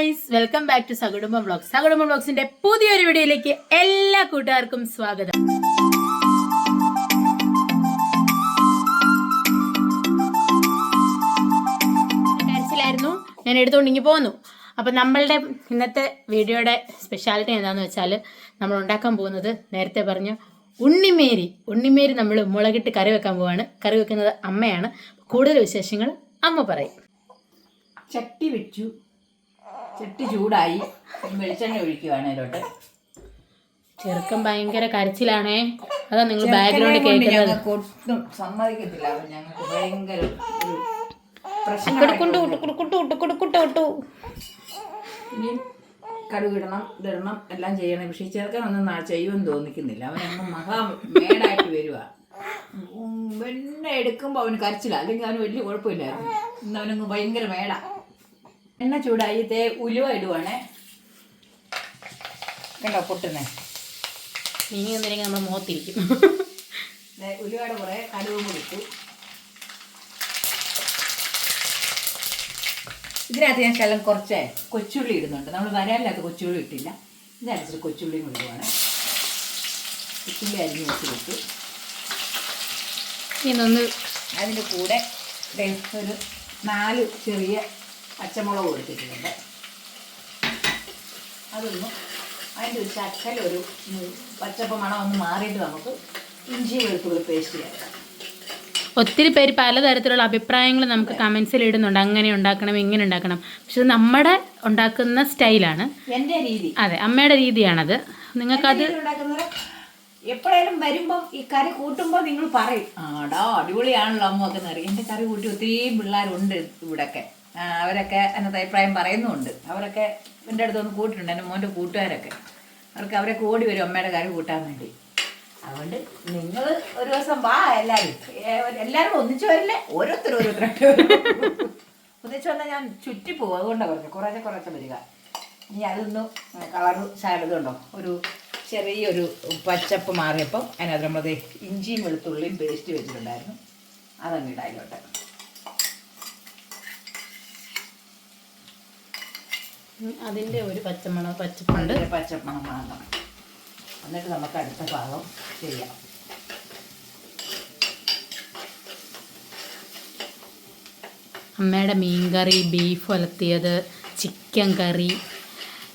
Guys, welcome back to Sakudumbam vlogs. Sakudumbam വ്ളോഗ്സിന്റെ പുതിയൊരു വീഡിയോയിലേക്ക് എല്ലാ കൂട്ടുകാർക്കും സ്വാഗതം. മനസ്സിലായിരുന്നു, ഞാൻ എടുത്തുകൊണ്ടിങ്ങി പോന്നു. അപ്പം നമ്മളുടെ ഇന്നത്തെ വീഡിയോയുടെ സ്പെഷ്യാലിറ്റി എന്താണെന്ന് വെച്ചാൽ നമ്മൾ ഉണ്ടാക്കാൻ പോകുന്നത് നേരത്തെ പറഞ്ഞ ഉണ്ണിമേരി നമ്മൾ മുളകിട്ട് കറി വെക്കാൻ പോവാണ്. കറി വെക്കുന്നത് അമ്മയാണ്. കൂടുതൽ വിശേഷങ്ങൾ അമ്മ പറയും. ചട്ടി വെച്ചു, ചട്ടി ചൂടായി, വെളിച്ചെണ്ണ ഒഴിക്കുവാണ് അതിലോട്ട്. ചെറുക്കം ഭയങ്കര കരച്ചിലാണേ, അതാ നിങ്ങൾ ബാക്ക്ഗ്രൗണ്ട് കേൾക്കുന്നത്. ഒട്ടും സമ്മതിക്കത്തില്ല, ഞങ്ങൾക്ക് ഭയങ്കര ഇനി കടുകിടണം, ഇടണം, എല്ലാം ചെയ്യണം. പക്ഷേ ഈ ചെറുക്കനൊന്നും ചെയ്യുമെന്ന് തോന്നിക്കുന്നില്ല. അവനങ്ങ് മേടായിട്ട് വരുവാ. വെണ്ണ എടുക്കുമ്പോൾ അവന് കരച്ചില്ല, അല്ലെങ്കിൽ അവന് വലിയ കുഴപ്പമില്ലായിരുന്നു. ഇന്ന് അവനങ്ങ് ഭയങ്കര മേട. എണ്ണ ചൂടായി ഉലുവ ഇടുവാണേ. കണ്ടോ പൊട്ടുന്നേ, ഇനി ഒന്നില്ലെങ്കിൽ നമ്മൾ മുഖത്തിരിക്കും. ഉലുവയുടെ കുറേ കടുവും കൂടി ഇട്ടു. ഇതിനകത്ത് ഞാൻ ശകലം കുറച്ച് കൊച്ചുള്ളി ഇടുന്നുണ്ട്. നമ്മൾ വരാനില്ലാത്ത കൊച്ചുള്ളി ഇട്ടില്ല, ഇതിനനുസരിച്ച് കൊച്ചുള്ളിയും ഇടുവാണ്. കൊച്ചുള്ളി അരിഞ്ഞ് വെച്ചിട്ടു. ഇന്നൊന്ന് അതിൻ്റെ കൂടെ ഒരു 4 ചെറിയ പച്ചമുളക് കൊടുത്തിട്ടുണ്ട്. അതൊന്നും അതിൻ്റെ ഒരു ശക്കലൊരു പച്ചപ്പ് മണം ഒന്ന് മാറിയിട്ട് നമുക്ക് ഇഞ്ചി വെളുത്തുള്ളി പേസ്റ്റ് ചേർക്കാം. ഒത്തിരി പേര് പലതരത്തിലുള്ള അഭിപ്രായങ്ങൾ നമുക്ക് കമൻസിൽ ഇടുന്നുണ്ട്. അങ്ങനെ ഉണ്ടാക്കണം, ഇങ്ങനെ ഉണ്ടാക്കണം. പക്ഷെ ഉണ്ടാക്കുന്ന സ്റ്റൈലാണ്, എൻ്റെ രീതി. അതെ, അമ്മയുടെ രീതിയാണത്. നിങ്ങൾക്കത് ഉണ്ടാക്കുന്നത് എപ്പോഴേലും വരുമ്പം ഈ കറി കൂട്ടുമ്പോൾ നിങ്ങൾ പറയും, ആടാ അടിപൊളിയാണല്ലോ അമ്മൊക്കെ എന്നറിയും. എൻ്റെ കറി കൂട്ടി ഒത്തിരി പിള്ളേരുണ്ട് ഇവിടെയൊക്കെ. അവരൊക്കെ അതിനകത്ത് അഭിപ്രായം പറയുന്നുമുണ്ട്. അവരൊക്കെ എൻ്റെ അടുത്തൊന്ന് കൂട്ടിട്ടുണ്ട്, എൻ്റെ മോൻ്റെ കൂട്ടുകാരൊക്കെ. അവരൊക്കെ ഓടി വരും അമ്മയുടെ കറി കൂട്ടാൻ വേണ്ടി. അതുകൊണ്ട് നിങ്ങൾ ഒരു ദിവസം വാ, എല്ലാവരും ഒന്നിച്ചു വരില്ലേ, ഓരോരുത്തരായിട്ട് ഒന്നിച്ചു വന്നാൽ ഞാൻ ചുറ്റിപ്പോവും. അതുകൊണ്ടാണ് പറഞ്ഞത് കുറേശ്ശെ വരിക. ഇനി അതൊന്ന് കളറ് ശാലതുണ്ടോ, ഒരു ചെറിയൊരു പച്ചപ്പ് മാറിയപ്പം അതിനകത്ത് നമ്മളത് ഇഞ്ചിയും വെളുത്തുള്ളിയും പേസ്റ്റ് വെച്ചിട്ടുണ്ടായിരുന്നു, അതങ്ങ് ഇടായിലോട്ട്. അതിൻ്റെ ഒരു പച്ചപ്പുണ്ട്, പച്ചപ്പണം മാറണം. എന്നിട്ട് നമുക്ക് അടുത്ത ഭാഗം ചെയ്യാം. അമ്മയുടെ മീൻകറി, ബീഫ് ഉലത്തിയത്, ചിക്കൻ കറി,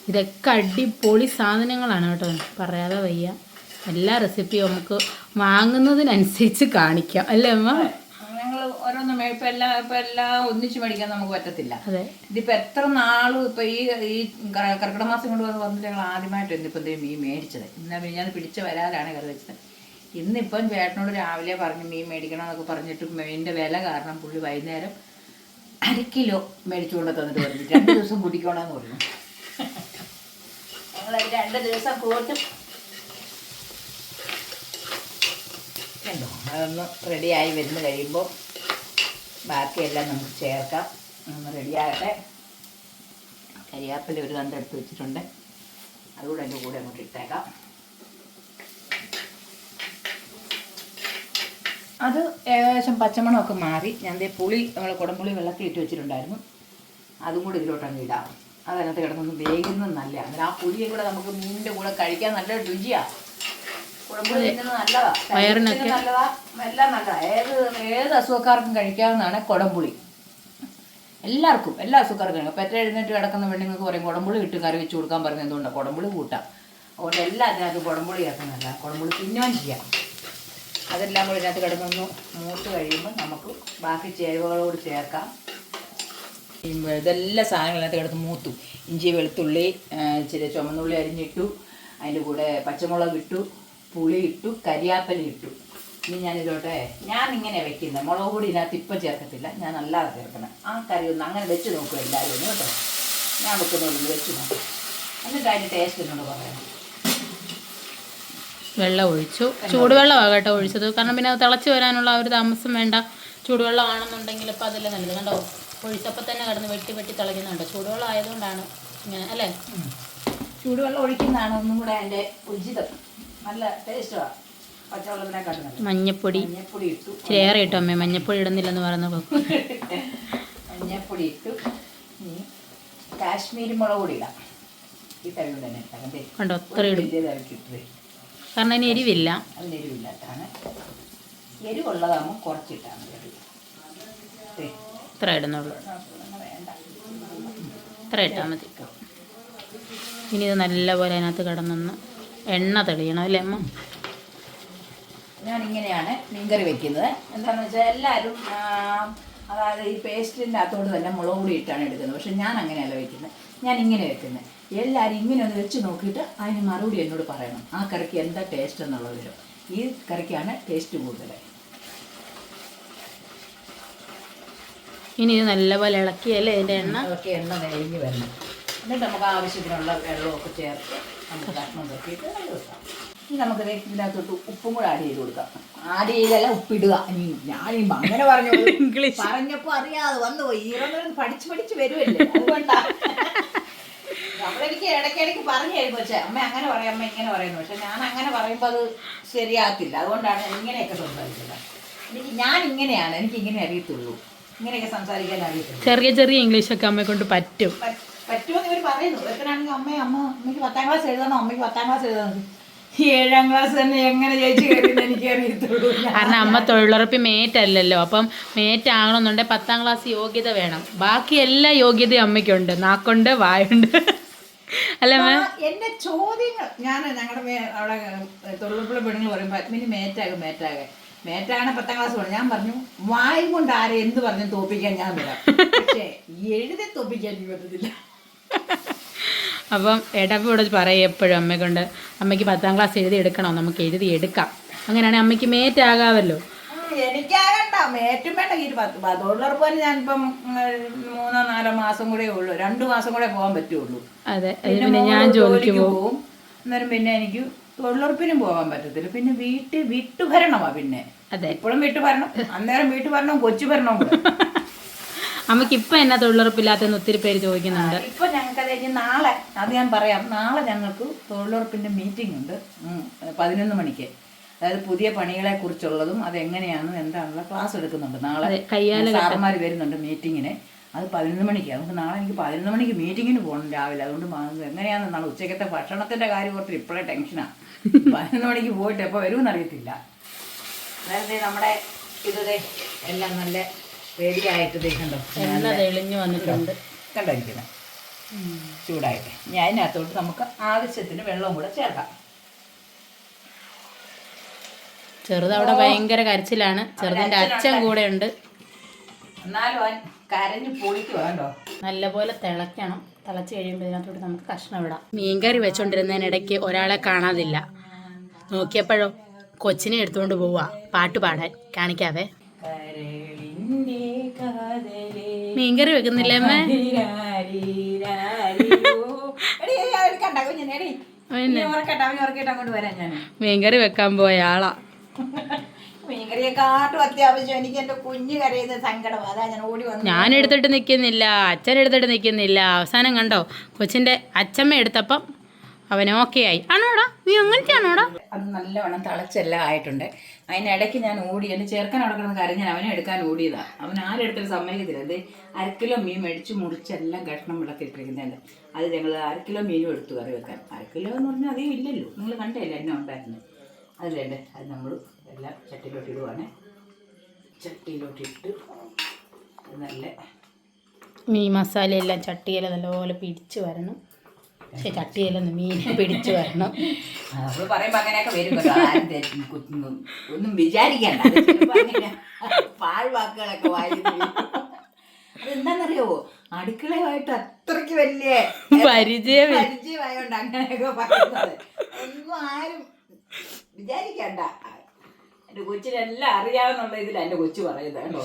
ഇതൊക്കെ അടിപൊളി സാധനങ്ങളാണ് കേട്ടോ, പറയാതെ വയ്യ. എല്ലാ റെസിപ്പിയും നമുക്ക് വാങ്ങുന്നതിനനുസരിച്ച് കാണിക്കാം, അല്ലേ അമ്മ? ഞങ്ങൾ ഓരോന്നും ഇപ്പം എല്ലാം ഒന്നിച്ച് മേടിക്കാൻ നമുക്ക് പറ്റത്തില്ല. അതെ, ഇതിപ്പോൾ എത്ര നാളും ഇപ്പം ഈ കർക്കിടക മാസം കൊണ്ട് വന്നിട്ട് ഞങ്ങൾ ആദ്യമായിട്ട് ഇന്നിപ്പം മീൻ മേടിച്ചത്. എന്നാൽ ഞാൻ പിടിച്ച വരാലാണ് കറി വെച്ചത്. ഇന്നിപ്പം ചേട്ടനോട് രാവിലെ പറഞ്ഞ് മീൻ മേടിക്കണം എന്നൊക്കെ പറഞ്ഞിട്ട് മീനിൻ്റെ വില കാരണം പുള്ളി വൈകുന്നേരം 1 കിലോ മേടിച്ചു കൊണ്ട് തന്നിട്ട് പറഞ്ഞു 2 ദിവസം കുടിക്കണമെന്ന് പറഞ്ഞു. ഞങ്ങൾ 2 ദിവസം കൂട്ടും. കണ്ടോ, അതൊന്ന് റെഡിയായി വരുന്ന കഴിയുമ്പോൾ ബാക്കിയെല്ലാം നമുക്ക് ചേർക്കാം. ഒന്ന് റെഡിയാകട്ടെ. കരിയാപ്പില ഒരു തണ്ട് എടുത്ത് വെച്ചിട്ടുണ്ട്, അതുകൂടെ അതിൻ്റെ കൂടെ അങ്ങോട്ട് ഇട്ടേക്കാം. അത് ഏകദേശം പച്ചമണമൊക്കെ മാറി. ഞാൻ പുളി, നമ്മൾ കുടംപുളി വെള്ളത്തിൽ ഇട്ട് വെച്ചിട്ടുണ്ടായിരുന്നു, അതും കൂടെ ഇതിലോട്ടങ്ങ് ഇടാം. അതിനകത്ത് കിടന്നൊന്ന് വേഗുന്നത് നല്ലതാണ്. അന്നേരം ആ പുളിയും കൂടെ നമുക്ക് മീനിൻ്റെ കൂടെ കഴിക്കാൻ നല്ല രുചിയാണ്. കുടംപുളി തിന്നുന്നത് നല്ലതാണ്, വയറിനൊക്കെ നല്ലതാ, എല്ലാം നല്ലതാണ്. ഏത് അസുഖക്കാർക്കും കഴിക്കാവുന്നതാണ് കുടംപുളി. എല്ലാ അസുഖക്കാർക്കും കഴിക്കാം. പെറ്റ എഴുന്നേറ്റ് കിടക്കുന്ന പെണ്ണുങ്ങൾക്ക് പറയും കുടംപുളി ഇട്ട് കറി വെച്ച് കൊടുക്കാൻ പറയുന്നത് എന്തുകൊണ്ടാണ്? കുടംപുളി കൂട്ടാം. അതുകൊണ്ട് എല്ലാം അതിനകത്ത് കുടംപുളി ചേർക്കുന്നതല്ല, കുടംപുളി തിന്നുകയും ചെയ്യാം. അതെല്ലാം കൂടി ഇതിനകത്ത് കിടന്നൊന്ന് മൂത്ത് കഴിയുമ്പോൾ നമുക്ക് ബാക്കി ചേരുവകളോട് ചേർക്കാം. ഇതെല്ലാ സാധനങ്ങളിനകത്ത് കിടന്ന് മൂത്തു. ഇഞ്ചി വെളുത്തുള്ളി ഇച്ചിരി ചുമന്നുള്ളി അരിഞ്ഞിട്ടു, അതിൻ്റെ കൂടെ പച്ചമുളക് ഇട്ടു, പുളി ഇട്ടു, കരിയാപ്പല ഇട്ടു. ഇനി ഞാനിങ്ങനെ വെക്കുന്നത്. മുളക് പൊടി ഇതിനകത്ത് ഇപ്പം ചേർക്കത്തില്ല, ഞാൻ അല്ലാതെ ചേർക്കണം. ആ കറി ഒന്ന് അങ്ങനെ വെച്ച് നോക്കും എല്ലാവരും ഒന്ന് കേട്ടോ. ഞാൻ വെക്കുന്നതൊന്ന് വെച്ച് നോക്കും, എന്നിട്ട് അതിൻ്റെ ടേസ്റ്റ് എന്നോട് പറയണം. വെള്ളം ഒഴിച്ചു, ചൂടുവെള്ളമാണ് കേട്ടോ ഒഴിച്ചത്. കാരണം പിന്നെ അത് തിളച്ച് വരാനുള്ള ഒരു താമസം വേണ്ട. ചൂടുവെള്ളമാണെന്നുണ്ടെങ്കിൽ ഇപ്പം അതല്ലേ നല്ലത്. കണ്ടോ, ഒഴിച്ചപ്പോൾ തന്നെ കിടന്ന് വെട്ടി തിളയ്ക്കുന്നുണ്ട്. ചൂടുവെള്ളം ആയതുകൊണ്ടാണ് ഇങ്ങനെ, അല്ലേ? ചൂടുവെള്ളം ഒഴിക്കുന്നതാണ് ഒന്നും കൂടെ അതിൻ്റെ ഉചിതം. നല്ല ടേസ്റ്റുമാണ് പച്ചവെള്ളത്തിനെക്കാട്ടും. മഞ്ഞപ്പൊടി ഇട്ടു, ചേറെ ഇട്ടു അമ്മേ, മഞ്ഞപ്പൊടി ഇടുന്നില്ലെന്ന് പറയുന്നത്. മഞ്ഞപ്പൊടി ഇട്ടു. കാശ്മീരി മുളക് പൊടി ഇടാം. ഈ തവി തന്നെ ഇട്ടാൽ കണ്ടോ അത്ര ഇടും, വലിയതാക്കിട്ട് കാരണം അതിന് എരിവില്ല. അതിന് എരിവില്ലാത്താണ്. എരിവുള്ളതാകുമ്പോൾ കുറച്ചിട്ടാൽ മതി. ഇത്ര ഇടുന്നുള്ളൂ, വേണ്ട, ഇത്ര ഇട്ടാൽ മതി. ഇനി ഇത് നല്ലപോലെ അതിനകത്ത് കിടന്നൊന്ന് എണ്ണ തെളിയണം അല്ലേ അമ്മ? ഞാനിങ്ങനെയാണ് മീൻകറി വെക്കുന്നത്. എന്താണെന്ന് വെച്ചാൽ എല്ലാവരും അതായത് ഈ പേസ്റ്റിൻ്റെ അകത്തോട് തന്നെ മുളക് പൊടി ഇട്ടാണ് എടുക്കുന്നത്. പക്ഷെ ഞാൻ അങ്ങനെയല്ല വെക്കുന്നത്, ഞാൻ ഇങ്ങനെ വെക്കുന്നത്. എല്ലാവരും ഇങ്ങനെ ഒന്ന് വെച്ച് നോക്കിയിട്ട് അതിന് മറുപടി എന്നോട് പറയണം, ആ കറിക്ക് എന്താ ടേസ്റ്റ് എന്നുള്ളത് വരും. ഈ കറിക്കാണ് ടേസ്റ്റ് കൂടുതൽ. ഇനി ഇത് നല്ലപോലെ ഇളക്കിയല്ലേ ഇതിൻ്റെ എണ്ണ? അതൊക്കെ എണ്ണ നെയ്ഞ്ഞ് വരണം. എന്നിട്ട് നമുക്ക് ആവശ്യത്തിനുള്ള വെള്ളമൊക്കെ ചേർത്ത് നമുക്ക് കഷ്ണം തൊട്ടിയിട്ട് നല്ല വെക്കാം. ഇനി നമുക്കിത് ഇതിനകത്തോട്ട് ഉപ്പും കൂടെ ആഡ് ചെയ്ത് കൊടുക്കാം. ആഡ് ചെയ്തല്ല, ഉപ്പിടുക. ഞാനിപ്പോൾ അങ്ങനെ പറഞ്ഞപ്പോൾ അറിയാതെ വന്നുപോയി. ഇറങ്ങുന്നത് പഠിച്ച് വരുമല്ലേ, അതുകൊണ്ടാണ്. നമ്മളെനിക്ക് ഇടയ്ക്കിടയ്ക്ക് പറഞ്ഞു തരും, പക്ഷേ അമ്മ അങ്ങനെ പറയും, അമ്മ ഇങ്ങനെ പറയുന്നു. പക്ഷെ ഞാൻ അങ്ങനെ പറയുമ്പോൾ അത് ശരിയാകത്തില്ല. അതുകൊണ്ടാണ് ഞാൻ ഇങ്ങനെയൊക്കെ സംസാരിക്കുന്നത്. ഞാൻ ഇങ്ങനെയാണ്, എനിക്ക് ഇങ്ങനെ അറിയത്തുള്ളൂ, ഇങ്ങനെയൊക്കെ സംസാരിക്കാൻ അറിയത്തുള്ളൂ. ചെറിയ ചെറിയ ഇംഗ്ലീഷൊക്കെ അമ്മയെ കൊണ്ട് പറ്റും. പറ്റുമെന്ന് ഇവർ പറയുന്നു. എത്രയാണെങ്കിൽ അമ്മയ്ക്ക് 10ാം ക്ലാസ് എഴുതണം, അമ്മയ്ക്ക് 10ാം ക്ലാസ് എഴുതണം. 7ാം ക്ലാസ് തന്നെ എങ്ങനെ ജയിച്ചു കഴിയുമെന്ന് എനിക്ക് അറിയത്തുള്ളൂ. കാരണം അമ്മ തൊഴിലുറപ്പ് മേറ്റ് അല്ലല്ലോ. അപ്പം മേറ്റ് ആകണമെന്നുണ്ടെങ്കിൽ 10ാം ക്ലാസ് യോഗ്യത വേണം. ബാക്കി എല്ലാ യോഗ്യതയും അമ്മയ്ക്കുണ്ട്, നാക്കുണ്ട്, വായുണ്ട് അല്ലേ അമ്മ? എൻ്റെ ചോദ്യങ്ങൾ ഞാൻ ഞങ്ങളുടെ അവിടെ തൊഴിലുറപ്പുള്ള പെണ്ണുങ്ങൾ പറയുമ്പോൾ അഡ്മിന് മേറ്റാകെ 10ാം ക്ലാസ് വേണം. ഞാൻ പറഞ്ഞു, വായും കൊണ്ട് ആരെ എന്ത് പറഞ്ഞു തോപ്പിക്കാൻ ഞാൻ വരാം, പക്ഷേ എഴുതി തോപ്പിക്കാൻ എനിക്ക് പറ്റത്തില്ല. അപ്പം ഏട്ടാപ്പ ഇവിടെ പറയും എപ്പോഴും അമ്മയെ കൊണ്ട്, അമ്മയ്ക്ക് 10ാം ക്ലാസ് എഴുതി എടുക്കണോ, നമുക്ക് എഴുതി എടുക്കാം. അങ്ങനെയാണെങ്കിൽ അമ്മയ്ക്ക് മേറ്റ് ആകാമല്ലോ. എനിക്കാകണ്ട, മേറ്റും വേണ്ട. ഈ തൊഴിലുറപ്പ് തന്നെ ഞാനിപ്പം 3-4 മാസം കൂടെ ഉള്ളൂ, 2 മാസം കൂടെ പോകാൻ പറ്റുള്ളൂ. അതെ, പിന്നെ ഞാൻ ജോലിക്ക് പോകും. അന്നേരം പിന്നെ എനിക്ക് തൊഴിലുറപ്പിനും പോകാൻ പറ്റത്തില്ല. പിന്നെ വിട്ടു ഭരണമാ. പിന്നെ അതെ, ഇപ്പോഴും വിട്ടു ഭരണം, അന്നേരം വീട്ടു ഭരണവും കൊച്ചു ഭരണവും കൂടെ. അമ്മയ്ക്ക് ഇപ്പം എന്നാ തൊഴിലുറപ്പില്ലാത്തെന്ന് ഒത്തിരി പേര് ചോദിക്കുന്നുണ്ട്. ഇപ്പം ഞങ്ങൾക്ക് കഴിഞ്ഞ് നാളെ, അത് ഞാൻ പറയാം, നാളെ ഞങ്ങൾക്ക് തൊഴിലുറപ്പിൻ്റെ മീറ്റിംഗ് ഉണ്ട് 11 മണിക്ക്. അതായത് പുതിയ പണികളെ കുറിച്ചുള്ളതും അതെങ്ങനെയാണ് എന്താണുള്ള ക്ലാസ് എടുക്കുന്നുണ്ട്. നാളെ സാറന്മാർ വരുന്നുണ്ട് മീറ്റിങ്ങിന്. അത് 11 മണിക്ക്. അതുകൊണ്ട് നാളെ എനിക്ക് 11 മണിക്ക് മീറ്റിങ്ങിന് പോകണം രാവിലെ. അതുകൊണ്ട് എങ്ങനെയാണെന്ന് നാളെ ഉച്ചക്കത്തെ ഭക്ഷണത്തിൻ്റെ കാര്യം ഓർത്ത് ഇപ്പോഴേ ടെൻഷനാണ്. 11 മണിക്ക് പോയിട്ട് എപ്പോൾ വരുമെന്ന് അറിയത്തില്ല. അതായത് നമ്മുടെ ഇതേ എല്ലാം നല്ല റെഡിയായിട്ട് കണ്ടോ, എണ്ണ തെളിഞ്ഞു വന്നിട്ടുണ്ട്, കണ്ടിരിക്കുന്നത് ചൂടായിട്ട്. ഞാൻ അതിനകത്തോട്ട് നമുക്ക് ആവശ്യത്തിന് വെള്ളവും കൂടെ ചേർക്കാം. ചെറുത് അവിടെ ഭയങ്കര കരച്ചിലാണ്. ചെറുതിൻ്റെ അച്ഛൻ കൂടെ ഉണ്ട്. എന്നാലും അവൻ കരഞ്ഞ് പൊളിക്കുക കണ്ടോ. നല്ലപോലെ തിളയ്ക്കണം. തിളച്ച് കഴിയുമ്പോൾ ഇതിനകത്തോട്ട് നമുക്ക് കഷ്ണം ഇടാം. മീൻകറി വെച്ചോണ്ടിരുന്നതിനിടയ്ക്ക് ഒരാളെ കാണാതില്ല. നോക്കിയപ്പോഴോ കൊച്ചിനെ എടുത്തുകൊണ്ട് പോവാ പാട്ട് പാടാൻ. കാണിക്കാവേ. മീൻകറി വെക്കുന്നില്ലേ അമ്മ? മീൻകറി വെക്കാൻ പോയ ആളാ. മീൻകറിയെക്കാട്ടും അത്യാവശ്യം എനിക്ക് എന്റെ കുഞ്ഞ് കരയുന്ന സങ്കടം. അതാ ഞാൻ ഓടി വന്നു. ഞാൻ എടുത്തിട്ട് നിൽക്കുന്നില്ല, അച്ഛൻ എടുത്തിട്ട് നിൽക്കുന്നില്ല. അവസാനം കണ്ടോ കൊച്ചിന്റെ അച്ഛമ്മ എടുത്തപ്പം അവൻ ഓക്കെ ആയി. ആണോടാ, നീ അങ്ങനത്തെ ആണോടാ? അത് നല്ലവണ്ണം തിളച്ചെല്ലാം ആയിട്ടുണ്ട്. അതിനിടയ്ക്ക് ഞാൻ ഓടി, എൻ്റെ ചേർക്കാൻ നടക്കുന്ന കാര്യം ഞാൻ അവനെ എടുക്കാൻ ഓടിയതാണ്. അവൻ ആരെടുത്തൊരു സമ്മതിക്കത്തില്ല. അത് 1/2 കിലോ മീൻ മേടിച്ച് മുറിച്ചെല്ലാം കഷ്ണം വിളക്കിട്ടിരിക്കുന്നുണ്ട്. അത് ഞങ്ങൾ 1/2 കിലോ മീനും എടുത്തു കറി വെക്കാൻ. 1/2 കിലോ എന്ന് പറഞ്ഞാൽ അധികം ഇല്ലല്ലോ, നിങ്ങൾ കണ്ടല്ലേ എന്നെ ഉണ്ടായിരുന്നു. അതിലേണ്ടേ അത് നമ്മൾ എല്ലാം ചട്ടിയിലോട്ട് ഇടുവാണ്. ചട്ടിയിലോട്ടിട്ട് നല്ല മീൻ മസാലയെല്ലാം ചട്ടിയില നല്ലപോലെ പിടിച്ച് വരണം. പക്ഷെ ചട്ടിയിലൊന്ന് മീനെ പിടിച്ചു വരണം. നമ്മൾ പറയുമ്പോൾ അങ്ങനെയൊക്കെ വരും. ഒന്നും വിചാരിക്കണ്ട, പാഴ്വാക്കുകളൊക്കെ വായിക്കുന്നു. അതെന്താണെന്നറിയാവോ, അടുക്കളയുമായിട്ട് അത്രയ്ക്ക് വലിയ പരിചയമായോണ്ട് അങ്ങനെയൊക്കെ പറയുന്നത്. ഒന്നും ആരും വിചാരിക്കണ്ട. എൻ്റെ കൊച്ചിനെല്ലാം അറിയാവുന്നുള്ള ഇതിൽ എൻ്റെ കൊച്ചു പറയുന്നത് കേട്ടോ.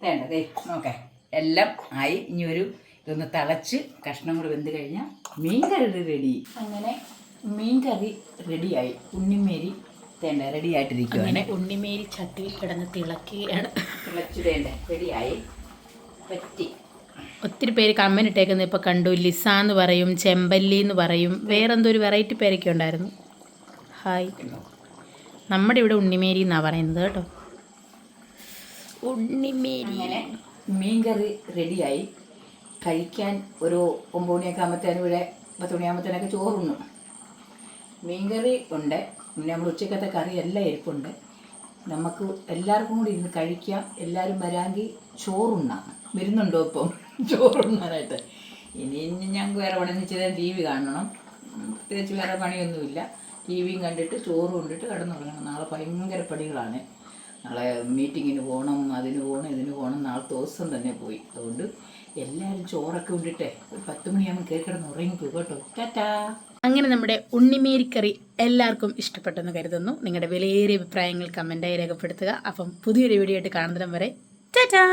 വേണ്ടതേ നോക്കേ, എല്ലാം ആയി. ഇനി ഇതൊന്ന് തിളച്ച് കഷ്ണം കൂടെ വെന്ത് കഴിഞ്ഞാൽ മീൻകറി റെഡി. അങ്ങനെ മീൻകറി റെഡിയായി. ഉണ്ണിമേരി തേണ്ട റെഡി ആയിട്ടിരിക്കുകയാണ്. ഉണ്ണിമേരി ചട്ടിയിൽ കിടന്ന് തിളക്കുകയാണ്. തിളച്ച് തേണ്ട റെഡിയായി പറ്റി. ഒത്തിരി പേര് കമ്മൻ ഇട്ടേക്കുന്നത് ഇപ്പോൾ കണ്ടു. ലിസ എന്ന് പറയും, ചെമ്പല്ലി എന്ന് പറയും, വേറെന്തോ ഒരു വെറൈറ്റി പേരൊക്കെ ഉണ്ടായിരുന്നു. ഹായ്. നമ്മുടെ ഇവിടെ ഉണ്ണിമേരി എന്നാണ് പറയുന്നത് കേട്ടോ. ഉണ്ണിമേരി. അങ്ങനെ മീൻകറി റെഡിയായി. കഴിക്കാൻ ഒരു 9 മണിയൊക്കെ ആകുമ്പോഴത്തേനും ഇവിടെ 10 മണിയാകുമ്പോഴത്തേനൊക്കെ ചോറുണ്ണും. മീൻകറി ഉണ്ട്, പിന്നെ നമ്മൾ ഉച്ചക്കത്തെ കറി എല്ലാം ഇരിപ്പുണ്ട്. നമുക്ക് എല്ലാവർക്കും കൂടി ഇരുന്ന് കഴിക്കാം. എല്ലാവരും വരാമെങ്കിൽ ചോറുണ്ണാം. വരുന്നുണ്ടോ ഇപ്പം ചോറുണ്ണാനായിട്ട്? ഇനി ഞങ്ങൾക്ക് വേറെ പണി ഇച്ചിരി TV കാണണം. പ്രത്യേകിച്ച് വേറെ പണിയൊന്നുമില്ല. TVയും കണ്ടിട്ട് ചോറും കൊണ്ടിട്ട് കിടന്നുറങ്ങണം. നാളെ ഭയങ്കര പണികളാണ്. നാളെ മീറ്റിങ്ങിന് പോകണം, അതിന് പോകണം, ഇതിന് പോകണം. നാളെ ദിവസം തന്നെ പോയി. അതുകൊണ്ട് എല്ലാവരും ചോറൊക്കെ കൊണ്ടിട്ടേ ഒരു 10 മണിയാകുമ്പോൾ കയറി കിടന്ന് ഉറങ്ങിപ്പോയി കേട്ടോ. ടാറ്റാ. അങ്ങനെ നമ്മുടെ ഉണ്ണിമേരിക്കറി എല്ലാവർക്കും ഇഷ്ടപ്പെട്ടെന്ന് കരുതുന്നു. നിങ്ങളുടെ വിലയേറിയ അഭിപ്രായങ്ങൾ കമൻറ്റായി രേഖപ്പെടുത്തുക. അപ്പം പുതിയൊരു വീഡിയോ ആയിട്ട് കാണുന്നിടം വരെ ടാറ്റാ.